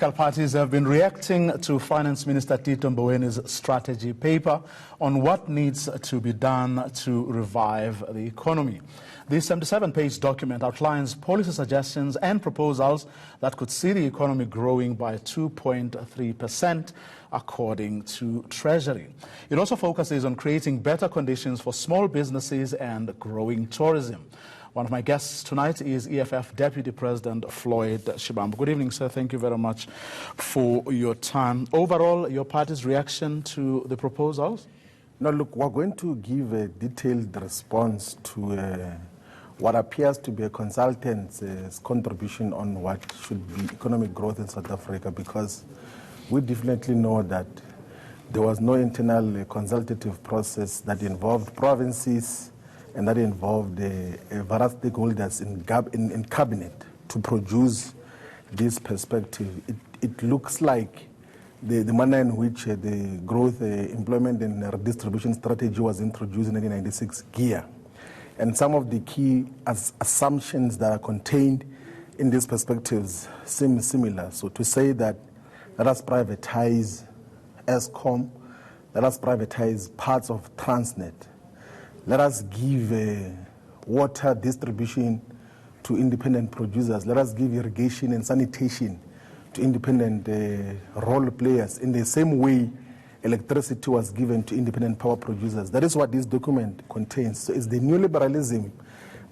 political parties have been reacting to Finance Minister Mboweni's strategy paper on what needs to be done to revive the economy. The 77-page document outlines policy suggestions and proposals that could see the economy growing by 2.3%, according to Treasury. It also focuses on creating better conditions for small businesses and growing tourism. One of my guests tonight is EFF Deputy President Floyd Shivambu. Good evening, sir. Thank you very much for your time. Overall, your party's reaction to the proposals? Now, look, we're going to give a detailed response to what appears to be a consultant's contribution on what should be economic growth in South Africa, because we definitely know that there was no internal consultative process that involved provinces and that involved various stakeholders in cabinet to produce this perspective. It looks like the manner in which the growth, employment and redistribution strategy was introduced in 1996 gear. And some of the key assumptions that are contained in these perspectives seem similar. So to say that let us privatize Eskom, let us privatize parts of Transnet, let us give water distribution to independent producers. Let us give irrigation and sanitation to independent role players in the same way electricity was given to independent power producers. That is what this document contains. So it's the neoliberalism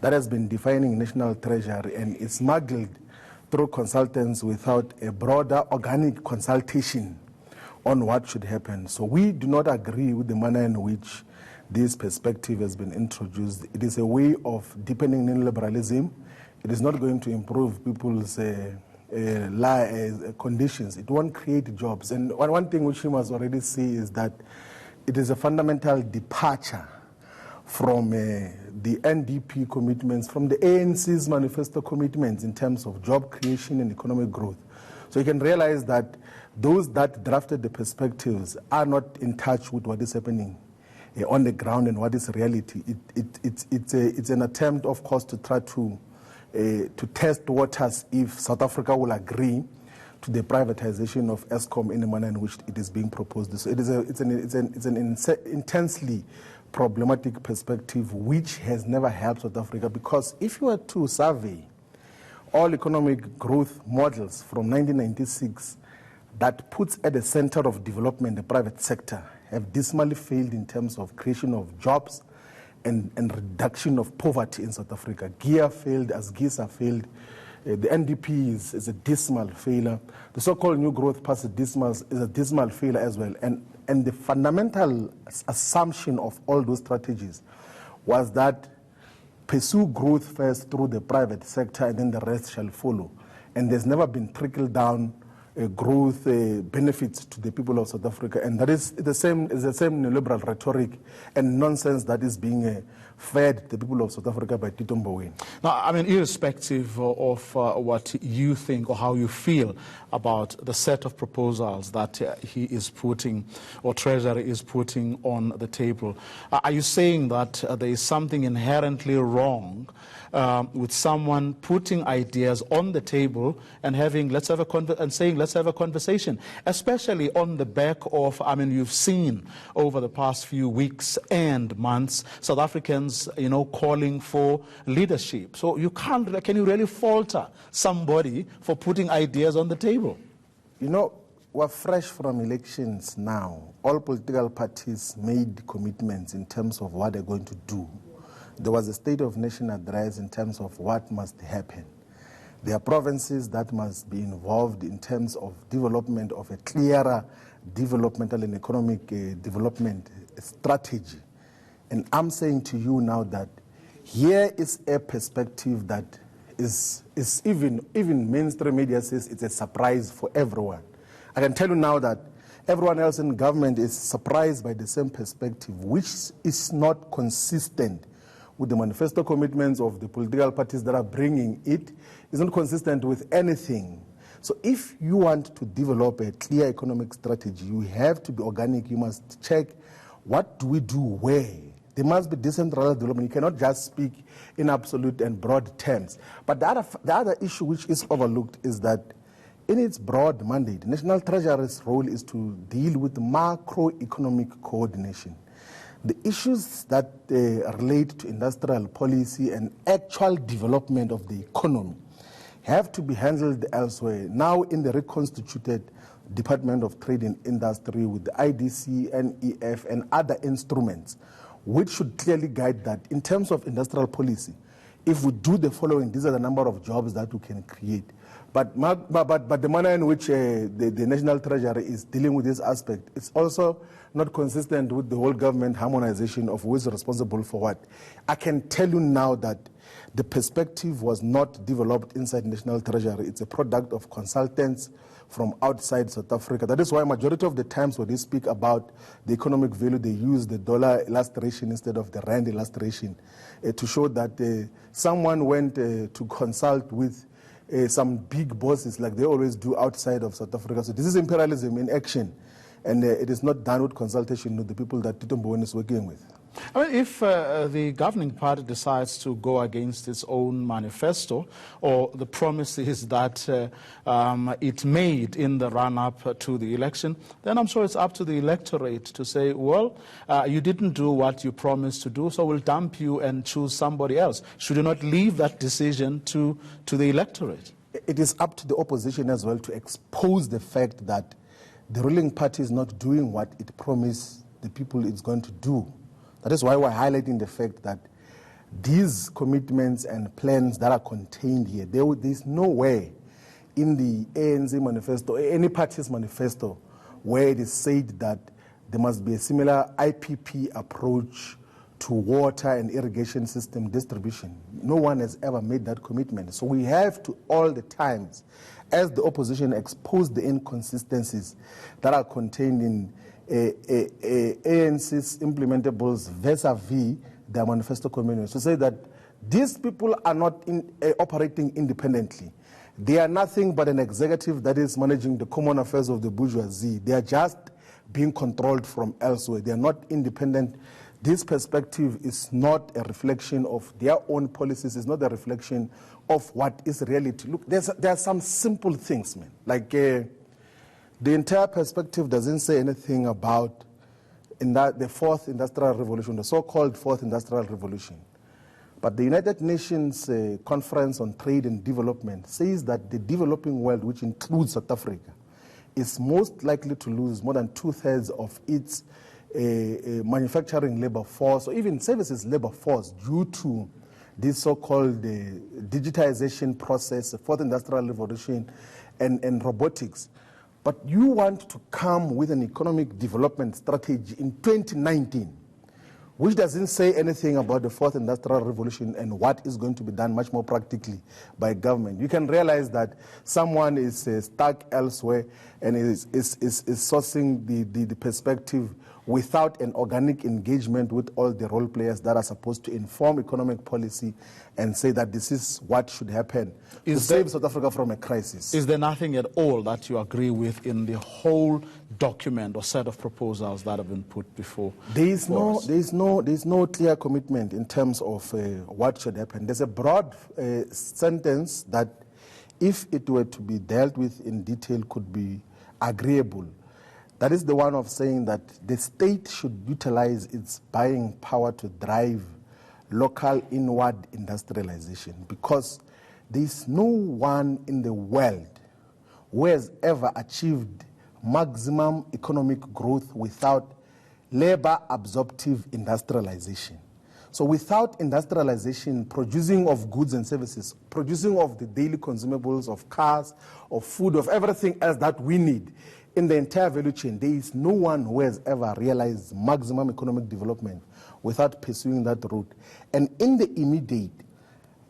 that has been defining national treasury, and it's smuggled through consultants without a broader organic consultation on what should happen. So we do not agree with the manner in which this perspective has been introduced. It is a way of deepening neoliberalism. It is not going to improve people's conditions. It won't create jobs. And one thing which you must already see is that it is a fundamental departure from the NDP commitments, from the ANC's manifesto commitments in terms of job creation and economic growth. So you can realize that those that drafted the perspectives are not in touch with what is happening on the ground and what is reality. It's an attempt, of course, to try to test waters if South Africa will agree to the privatization of Eskom in the manner in which it is being proposed. So it's an intensely problematic perspective which has never helped South Africa, because if you were to survey all economic growth models from 1996 that puts at the center of development the private sector, have dismally failed in terms of creation of jobs and reduction of poverty in South Africa. GEAR failed as GISA failed. The NDP is a dismal failure. The so-called New Growth Path is a dismal failure as well. And the fundamental assumption of all those strategies was that pursue growth first through the private sector and then the rest shall follow. And there's never been trickle-down growth benefits to the people of South Africa, and that is the same neoliberal rhetoric and nonsense that is being fed the people of South Africa by Mboweni. Now, I mean, irrespective of what you think or how you feel about the set of proposals that he is putting or Treasury is putting on the table, are you saying that there is something inherently wrong with someone putting ideas on the table and saying let's have a conversation, especially on the back of, I mean, you've seen over the past few weeks and months South Africans, calling for leadership. So can you really falter somebody for putting ideas on the table? We're fresh from elections now. All political parties made commitments in terms of what they're going to do. There was a State of Nation address in terms of what must happen. There are provinces that must be involved in terms of development of a clearer developmental and economic development strategy. And I'm saying to you now that here is a perspective that is even mainstream media says it's a surprise for everyone. I can tell you now that everyone else in government is surprised by the same perspective, which is not consistent with the manifesto commitments of the political parties that are bringing it. It's not consistent with anything. So if you want to develop a clear economic strategy, you have to be organic. You must check what do we do where. There must be decentralized development. You cannot just speak in absolute and broad terms. But the other issue which is overlooked is that in its broad mandate, National Treasury's role is to deal with macroeconomic coordination. The issues that relate to industrial policy and actual development of the economy have to be handled elsewhere, now in the reconstituted Department of Trade and Industry with the IDC, NEF, and other instruments, which should clearly guide that in terms of industrial policy, if we do the following, these are the number of jobs that we can create. But the manner in which the National Treasury is dealing with this aspect is also not consistent with the whole government harmonization of who is responsible for what. I can tell you now that the perspective was not developed inside National Treasury. It's a product of consultants from outside South Africa. That is why majority of the times when they speak about the economic value, they use the dollar illustration instead of the rand illustration to show that someone went to consult with some big bosses like they always do outside of South Africa. So this is imperialism in action, and it is not done with consultation with the people that Tito Mboweni is working with. I mean, if the governing party decides to go against its own manifesto or the promises that it made in the run-up to the election, then I'm sure it's up to the electorate to say, well, you didn't do what you promised to do, so we'll dump you and choose somebody else. Should you not leave that decision to the electorate? It is up to the opposition as well to expose the fact that the ruling party is not doing what it promised the people it's going to do. That is why we're highlighting the fact that these commitments and plans that are contained here, there's nowhere in the ANC manifesto, any party's manifesto, where it is said that there must be a similar IPP approach to water and irrigation system distribution. No one has ever made that commitment. So we have to all the times, as the opposition, expose the inconsistencies that are contained in ANC's implementables vis-a-vis their manifesto commitments, to say that these people are not operating independently. They are nothing but an executive that is managing the common affairs of the bourgeoisie. They are just being controlled from elsewhere. They are not independent. This perspective is not a reflection of their own policies. It's not a reflection of what is reality. Look, there are some simple things, man, like the entire perspective doesn't say anything about the fourth industrial revolution, the so-called fourth industrial revolution. But the United Nations Conference on Trade and Development says that the developing world, which includes South Africa, is most likely to lose more than 2/3 of its manufacturing labor force, or even services labor force, due to this so-called digitization process, the fourth industrial revolution, and robotics. But you want to come with an economic development strategy in 2019, which doesn't say anything about the fourth industrial revolution and what is going to be done much more practically by government. You can realize that someone is stuck elsewhere and is sourcing the perspective without an organic engagement with all the role players that are supposed to inform economic policy and say that this is what should happen to save South Africa from a crisis. Is there nothing at all that you agree with in the whole document or set of proposals that have been put before? There is no clear commitment in terms of what should happen. There's a broad sentence that, if it were to be dealt with in detail, could be agreeable. That is the one of saying that the state should utilize its buying power to drive local inward industrialization, because there is no one in the world who has ever achieved maximum economic growth without labor-absorptive industrialization. So without industrialization, producing of goods and services, producing of the daily consumables, of cars, of food, of everything else that we need, in the entire value chain, there is no one who has ever realized maximum economic development without pursuing that route. And in the immediate,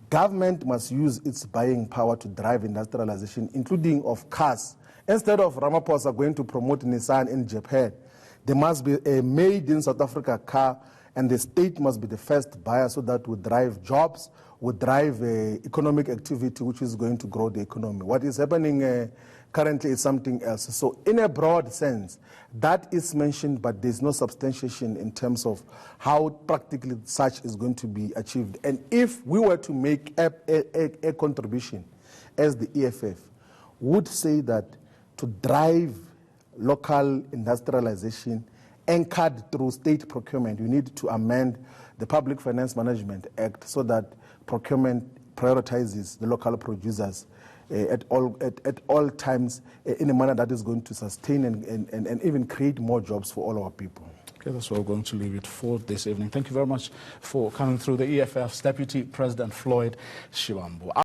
government must use its buying power to drive industrialization, including of cars. Instead of Ramaphosa going to promote Nissan in Japan, there must be a made in South Africa car, and the state must be the first buyer, so that would drive jobs, would drive economic activity, which is going to grow the economy. What is happening currently is something else. So in a broad sense, that is mentioned, but there's no substantiation in terms of how practically such is going to be achieved. And if we were to make a contribution as the EFF, would say that to drive local industrialization anchored through state procurement, you need to amend the Public Finance Management Act so that procurement prioritizes the local producers at all times in a manner that is going to sustain and even create more jobs for all our people. Okay, that's where we're going to leave it for this evening. Thank you very much for coming through. The EFF's Deputy President Floyd Shivambu.